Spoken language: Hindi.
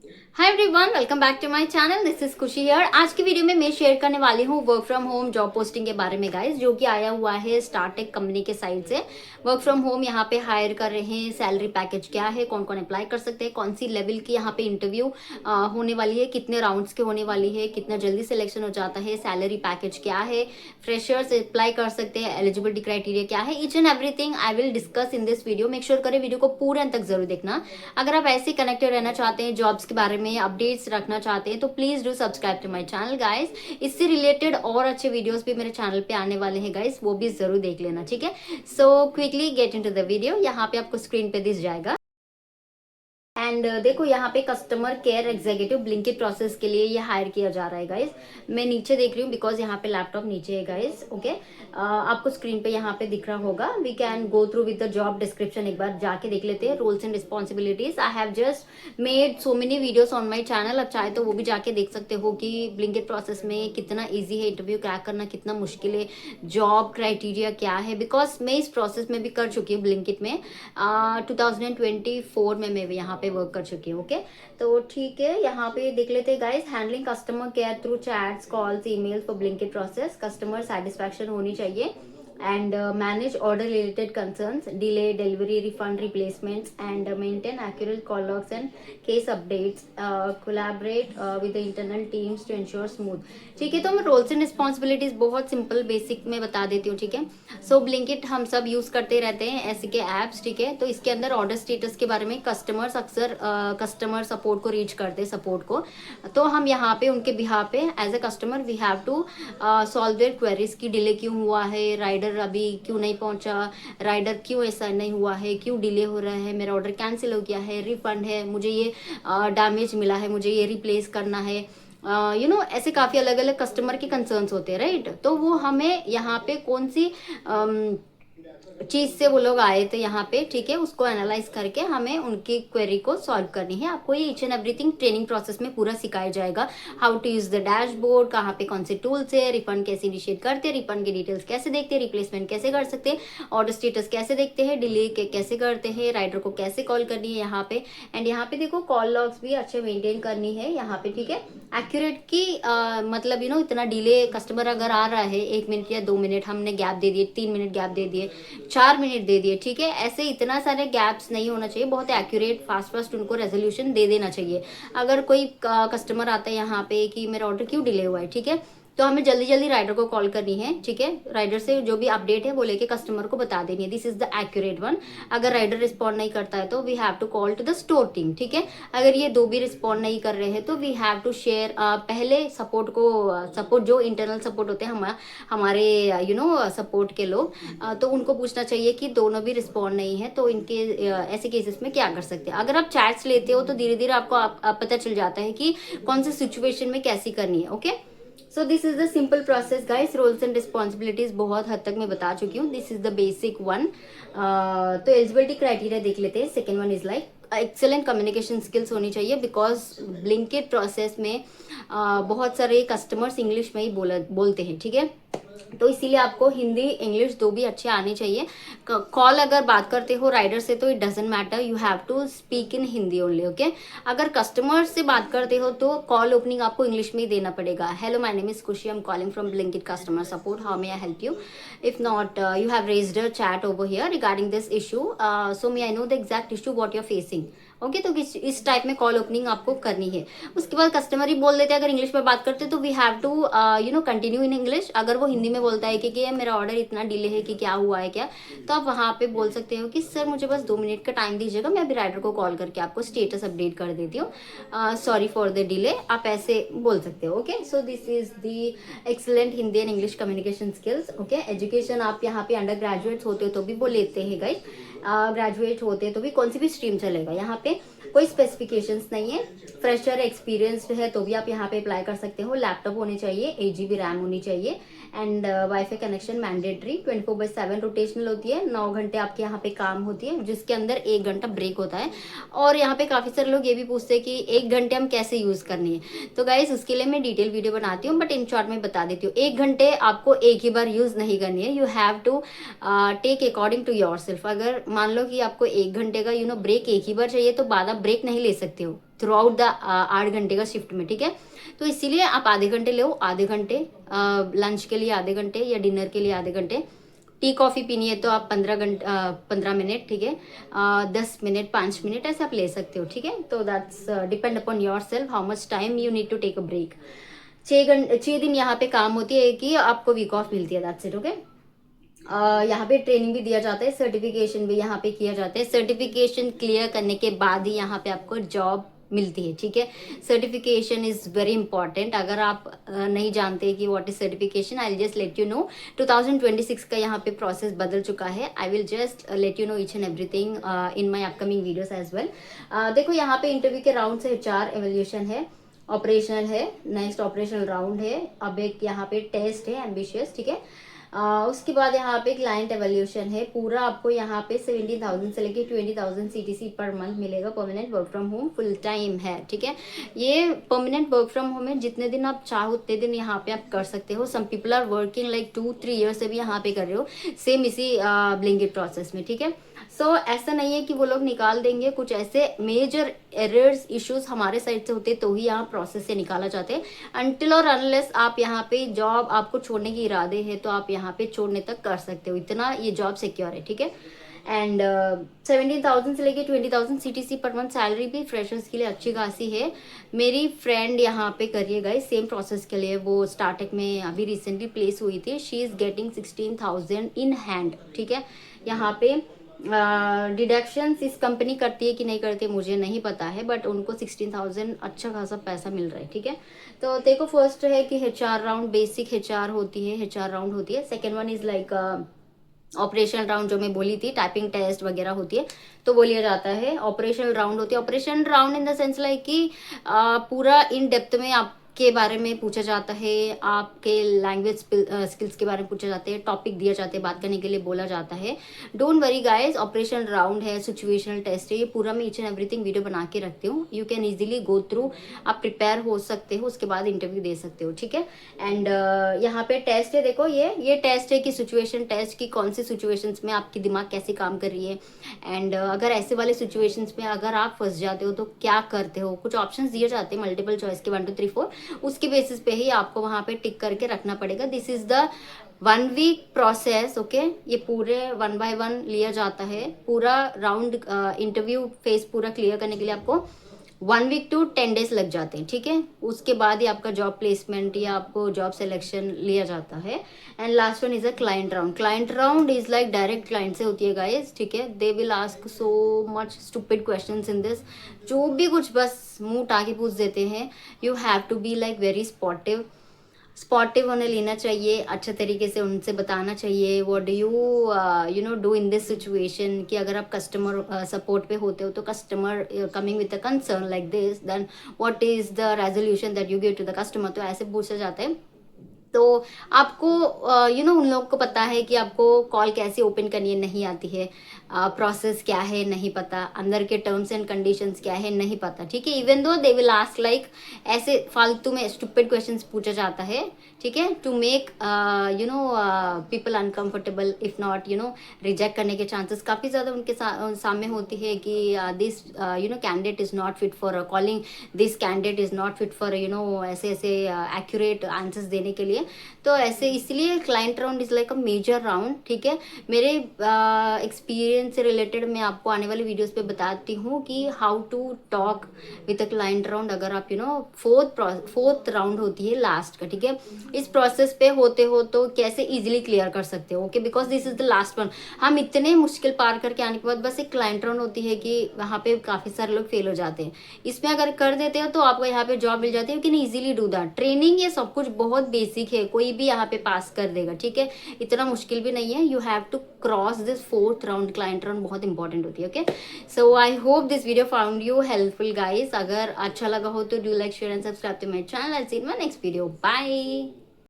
Hi everyone, welcome back to my channel. This is Khushi here. आज की वीडियो में मैं शेयर करने वाली हूँ work from home job posting के बारे में गाइस, जो कि आया हुआ है स्टार्टेक कंपनी के साइड से। वर्क फ्रॉम होम यहाँ पे हायर कर रहे हैं। सैलरी पैकेज क्या है, कौन कौन अप्लाई कर सकते हैं, कौन सी लेवल की यहाँ पे इंटरव्यू होने वाली है, कितने राउंड्स के होने वाली है, कितना जल्दी सिलेक्शन हो जाता है, सैलरी पैकेज क्या है, फ्रेशर्स अप्लाई कर सकते हैं, एलिजिबिलिटी क्राइटेरिया क्या है, each and everything I will discuss in this video. Make sure करें वीडियो को पूरे अंत तक जरूर देखना। अगर आप ऐसे कनेक्टेड रहना चाहते हैं, जॉब्स के बारे में अपडेट्स रखना चाहते हैं, तो please do subscribe to my channel guys. इससे रिलेटेड और अच्छे वीडियोस भी मेरे चैनल पे आने वाले हैं गाइस, वो भी जरूर देख लेना, ठीक है। So quickly get into the video. यहाँ पे आपको स्क्रीन पे दिख जाएगा। एंड देखो, यहाँ पे customer care executive Blinkit process के लिए ये हायर किया जा रहा है गाइस। मैं नीचे देख रही हूँ बिकॉज यहाँ पे लैपटॉप नीचे है गाइस। ओके, आपको स्क्रीन पे यहाँ पे दिख रहा होगा। We can go through with the job description, एक बार जाके देख लेते हैं। Roles and responsibilities, I have just made so many videos on my channel. अब चाहे तो वो भी जाके देख सकते हो कि ब्लिंकिट प्रोसेस में कितना ईजी है इंटरव्यू क्रैक करना, कितना मुश्किल है, जॉब क्राइटेरिया क्या है। बिकॉज मैं इस प्रोसेस में भी कर चुकी हूँ ब्लिंकिट में। 2024 में मैं यहाँ पे वर्क कर चुकी हूँ। ओके, तो ठीक है, यहाँ पे देख लेते हैं guys. Handling customer care through chats, calls, emails for Blinkit process. Customer satisfaction होनी चाहिए and manage order related concerns, delay, delivery, refund, replacements, and maintain accurate call logs and case updates. Collaborate with the internal teams to ensure smooth। ठीक है, तो मैं रोल्स एंड रिस्पॉन्सिबिलिटीज बहुत सिंपल बेसिक में बता देती हूँ, ठीक है। सो ब्लिंकिट हम सब यूज करते रहते हैं ऐसे के एप्स, ठीक है। तो इसके अंदर ऑर्डर स्टेटस के बारे में कस्टमर्स अक्सर कस्टमर सपोर्ट को रीच करते हैं, सपोर्ट को। तो हम यहाँ पे उनके बिहाफ पे as a customer we have to solve their queries की डिले क्यों हुआ है, राइडर अभी क्यों नहीं पहुंचा, राइडर क्यों ऐसा नहीं हुआ है, क्यों डिले हो रहा है, मेरा ऑर्डर कैंसिल हो गया है, रिफंड है, मुझे ये डैमेज मिला है, मुझे ये रिप्लेस करना है। ऐसे काफ़ी अलग अलग कस्टमर के कंसर्न्स होते हैं, राइट। तो वो हमें यहाँ पे कौन सी चीज से वो लोग आए थे यहाँ पे, ठीक है, उसको एनालाइज करके हमें उनकी क्वेरी को सॉल्व करनी है। आपको ये each and everything training process में पूरा सिखाया जाएगा। How to use the dashboard, कहाँ पे कौन से टूल्स है, रिफंड कैसे इनिशिएट करते हैं, रिफंड की डिटेल्स कैसे देखते हैं, रिप्लेसमेंट कैसे कर सकते हैं, ऑर्डर स्टेटस कैसे देखते हैं, डिले कैसे करते हैं, राइडर को कैसे कॉल करनी है यहाँ पे। एंड यहाँ पे देखो कॉल लॉग्स भी अच्छे मेंटेन करनी है यहाँ पे, ठीक है। एक्यूरेट की मतलब इतना डिले कस्टमर अगर आ रहा है 1 मिनट या 2 मिनट, हमने गैप दे दिए, 3 मिनट गैप दे दिए, 4 मिनट दे दिए, ठीक है। ऐसे इतना सारे गैप्स नहीं होना चाहिए, बहुत एक्यूरेट फास्ट फास्ट उनको रेजोल्यूशन दे देना चाहिए। अगर कोई कस्टमर आता है यहाँ पे कि मेरा ऑर्डर क्यों डिले हुआ है, ठीक है, तो हमें जल्दी जल्दी राइडर को कॉल करनी है, ठीक है। राइडर से जो भी अपडेट है वो लेके कस्टमर को बता देनी है। This is the accurate one. अगर राइडर रिस्पॉन्ड नहीं करता है तो we have to call to the store team, ठीक है। अगर ये दो भी रिस्पॉन्ड नहीं कर रहे हैं तो वी हैव टू शेयर पहले सपोर्ट को, सपोर्ट जो इंटरनल सपोर्ट होते हैं हमारे सपोर्ट के लोग, तो उनको पूछना चाहिए कि दोनों भी रिस्पॉन्ड नहीं है तो इनके ऐसे केसेस में क्या कर सकते हैं। अगर आप चैट्स लेते हो तो धीरे धीरे आपको पता चल जाता है कि कौन सी सिचुएशन में कैसी करनी है। Okay, so this is the simple process guys. Roles and responsibilities बहुत हद तक मैं बता चुकी हूँ। This is the basic one. तो एलिजिबिलिटी क्राइटेरिया देख लेते हैं। Second one is like excellent communication skills होनी चाहिए, बिकॉज ब्लिंकिट प्रोसेस में बहुत सारे कस्टमर्स इंग्लिश में ही बोलते हैं, ठीक है। तो इसीलिए आपको हिंदी इंग्लिश दो भी अच्छे आने चाहिए। कॉल अगर बात करते हो राइडर से तो it doesn't matter, you have to speak in Hindi only. Okay, अगर कस्टमर से बात करते हो तो कॉल ओपनिंग आपको इंग्लिश में ही देना पड़ेगा। Hello, my name is Khushi, I am calling from Blinkit customer support, how may I help you. If not, you have raised a chat over here regarding this issue, so may I know the exact issue what you are facing. Okay, तो इस टाइप में कॉल ओपनिंग आपको करनी है। उसके बाद कस्टमर ही बोल देते हैं अगर इंग्लिश में बात करते तो we have to continue in English. अगर वो हिंदी में बोलता है कि मेरा ऑर्डर इतना डिले है कि क्या हुआ है क्या, तो आप वहाँ पे बोल सकते हो कि सर मुझे बस 2 मिनट का टाइम दीजिएगा, मैं अभी राइडर को कॉल करके आपको स्टेटस अपडेट कर देती हूँ, सॉरी फॉर द डिले। आप ऐसे बोल सकते हो। Okay, so this is the excellent Hindi and English communication skills. Okay, education आप यहाँ पे अंडर ग्रेजुएट्स होते हो तो भी वो लेते हैं गाइस, ग्रेजुएट होते हैं तो भी कोई सी भी स्ट्रीम चलेगा, यहाँ पे कोई स्पेसिफिकेशंस नहीं है। फ्रेशर एक्सपीरियंस्ड है तो भी आप यहाँ पे अप्लाई कर सकते हो। लैपटॉप होने चाहिए, 8 GB रैम होनी चाहिए, and wifi connection mandatory. 24/7 rotational होती है, 9 घंटे आपके यहाँ पे काम होती है, जिसके अंदर 1 घंटा ब्रेक होता है। और यहाँ पे काफ़ी सारे लोग ये भी पूछते हैं कि 1 घंटे हम कैसे यूज़ करनी है। तो गाइस उसके लिए मैं डिटेल वीडियो बनाती हूँ, बट इन शॉर्ट में बता देती हूँ। 1 घंटे आपको एक ही बार यूज़ नहीं करनी है, you have to take according to your self. अगर मान लो कि आपको 1 घंटे का ब्रेक एक ही बार चाहिए तो बाद आप ब्रेक नहीं ले सकते हो। थ्रू आउट द 8 घंटे का शिफ्ट में, ठीक है। तो इसीलिए आप आधे घंटे लो, आधे घंटे लंच के लिए आधे घंटे या डिनर के लिए आधे घंटे, टी कॉफ़ी पीनी है तो आप 15 मिनट, ठीक है, 10 मिनट 5 मिनट ऐसे आप ले सकते हो, ठीक है। तो that's depend upon your self how much time you need to take a break. 6 दिन यहाँ पे काम होती है कि आपको वीक ऑफ मिलती है, दैट्स इट, ओके। यहाँ पे ट्रेनिंग भी दिया जाता है, सर्टिफिकेशन भी यहाँ पे किया जाता है। सर्टिफिकेशन क्लियर करने के बाद ही यहाँ पे आपको जॉब मिलती है, ठीक है। Certification is very important. अगर आप नहीं जानते कि what is certification, I will just let you know. 2026 का यहाँ पे प्रोसेस बदल चुका है। I will just let you know each and everything in my upcoming videos as well. देखो यहाँ पे इंटरव्यू के राउंड से HR एवेल्यूशन है, ऑपरेशनल है, नेक्स्ट ऑपरेशनल राउंड है, अब एक यहाँ पे टेस्ट है एम्बिशियस, ठीक है। उसके बाद यहाँ पे क्लाइंट एवोल्यूशन है। पूरा आपको यहाँ पे 17,000 से लेके 20,000 CTC पर मंथ मिलेगा। Permanent work from home full time है, ठीक है। ये परमानेंट वर्क फ्रॉम होम है, जितने दिन आप चाहो उतने दिन यहाँ पे आप कर सकते हो। Some people are working like 2-3 years से भी यहाँ पे कर रहे हो, सेम इसी ब्लिंकिट प्रोसेस में, ठीक है। सो ऐसा नहीं है कि वो लोग निकाल देंगे। कुछ ऐसे मेजर एरर्स इश्यूज हमारे साइड से होते तो ही यहाँ प्रोसेस से निकाला जाते हैं। अनटिल और अनलेस आप यहाँ पे जॉब आपको छोड़ने की इरादे है तो आप यहाँ पे छोड़ने तक कर सकते हो, इतना ये जॉब सिक्योर है, ठीक है। एंड 17,000 से लेके 20,000 CTC पर मंथ सैलरी भी फ्रेशर्स के लिए अच्छी खासी है। मेरी फ्रेंड यहाँ पे करिएगा इस सेम प्रोसेस के लिए, वो स्टार्टअप में अभी रिसेंटली प्लेस हुई थी। She is getting 16,000 in hand, ठीक है। यहाँ पे डिडक्शंस इस कंपनी करती है कि नहीं करती मुझे नहीं पता है, बट उनको 16,000 अच्छा खासा पैसा मिल रहा है, ठीक है। तो देखो फर्स्ट है कि HR राउंड, बेसिक HR होती है, HR राउंड होती है। Second one is like operational round, जो मैं बोली थी, टाइपिंग टेस्ट वगैरह होती है तो वो लिया जाता है। ऑपरेशनल राउंड होती है, operation round in the sense like कि पूरा इन डेप्थ में आपके बारे में पूछा जाता है, आपके लैंग्वेज स्किल्स के बारे में पूछा जाते हैं, टॉपिक दिया जाते हैं, बात करने के लिए बोला जाता है। Don't worry guys, operational round है, सिचुएशनल टेस्ट है, ये पूरा मैं ईच एंड एवरीथिंग वीडियो बना के रखती हूँ। You can easily go through, आप प्रिपेयर हो सकते हो, उसके बाद इंटरव्यू दे सकते हो, ठीक है। एंड यहाँ पे टेस्ट है, देखो ये टेस्ट है कि सिचुएशन टेस्ट की कौन सी सिचुएशंस में आपकी दिमाग कैसे काम कर रही है। एंड अगर ऐसे वाले सिचुएशंस में अगर आप फंस जाते हो तो क्या करते हो, कुछ ऑप्शंस दिए जाते हैं मल्टीपल चॉइस के 1 2 3 4, उसके बेसिस पे ही आपको वहां पे टिक करके रखना पड़ेगा। This is the 1 week process, okay. ये पूरे 1 by 1 लिया जाता है। पूरा राउंड इंटरव्यू फेज पूरा क्लियर करने के लिए आपको 1 वीक to 10 days लग जाते हैं, ठीक है। उसके बाद ही आपका जॉब प्लेसमेंट या आपको जॉब सिलेक्शन लिया जाता है। And last one is a client round. Client round is like direct client से होती है गाइस, ठीक है। They will ask so much stupid questions in this, जो भी कुछ बस मुंह उठा के पूछ देते हैं। You have to be like very supportive होने लेना चाहिए, अच्छे तरीके से उनसे बताना चाहिए what do you know do in this situation, कि अगर आप कस्टमर सपोर्ट पे होते हो तो customer coming with a concern like this, then what is the resolution that you give to the customer, तो ऐसे पूछा जाता है। तो आपको यू नो उन लोगों को पता है कि आपको कॉल कैसे ओपन करनी है नहीं आती है, प्रोसेस क्या है नहीं पता, अंदर के टर्म्स एंड कंडीशंस क्या है नहीं पता, ठीक है। Even though they will ask like ऐसे फालतू में स्टूपिड क्वेश्चंस पूछा जाता है, ठीक है, to make you know people uncomfortable, if not you know reject करने के चांसेस काफ़ी ज़्यादा उनके सामने होती है कि this you know candidate is not fit for calling, this candidate is not fit for you know ऐसे ऐसे एक्यूरेट आंसर्स देने के लिए। तो ऐसे इसलिए client round is like a major round, ठीक है। मेरे एक्सपीरियंस से रिलेटेड मैं आपको आने वाले वीडियोस पे बताती हूँ कि how to talk with a client round. अगर आप यू नो फोर्थ राउंड होती है लास्ट का, ठीक है, इस प्रोसेस पे होते हो तो कैसे इजीली क्लियर कर सकते हो, okay, because this is the last one. हम इतने मुश्किल पार करके आने के बाद बस एक क्लाइंट राउंड होती है कि वहाँ पे काफ़ी सारे लोग फेल हो जाते हैं। इसमें अगर कर देते हो तो आपको यहाँ पे जॉब मिल जाती है, लेकिन इजीली डू दैट। ट्रेनिंग ये सब कुछ बहुत बेसिक है, कोई भी यहाँ पे पास कर देगा, ठीक है, इतना मुश्किल भी नहीं है। You have to cross this fourth round, client round बहुत इंपॉर्टेंट होती है, okay. So I hope this video found you helpful guys. अगर अच्छा लगा हो तो do like share and subscribe to my channel. I see in my next video, bye.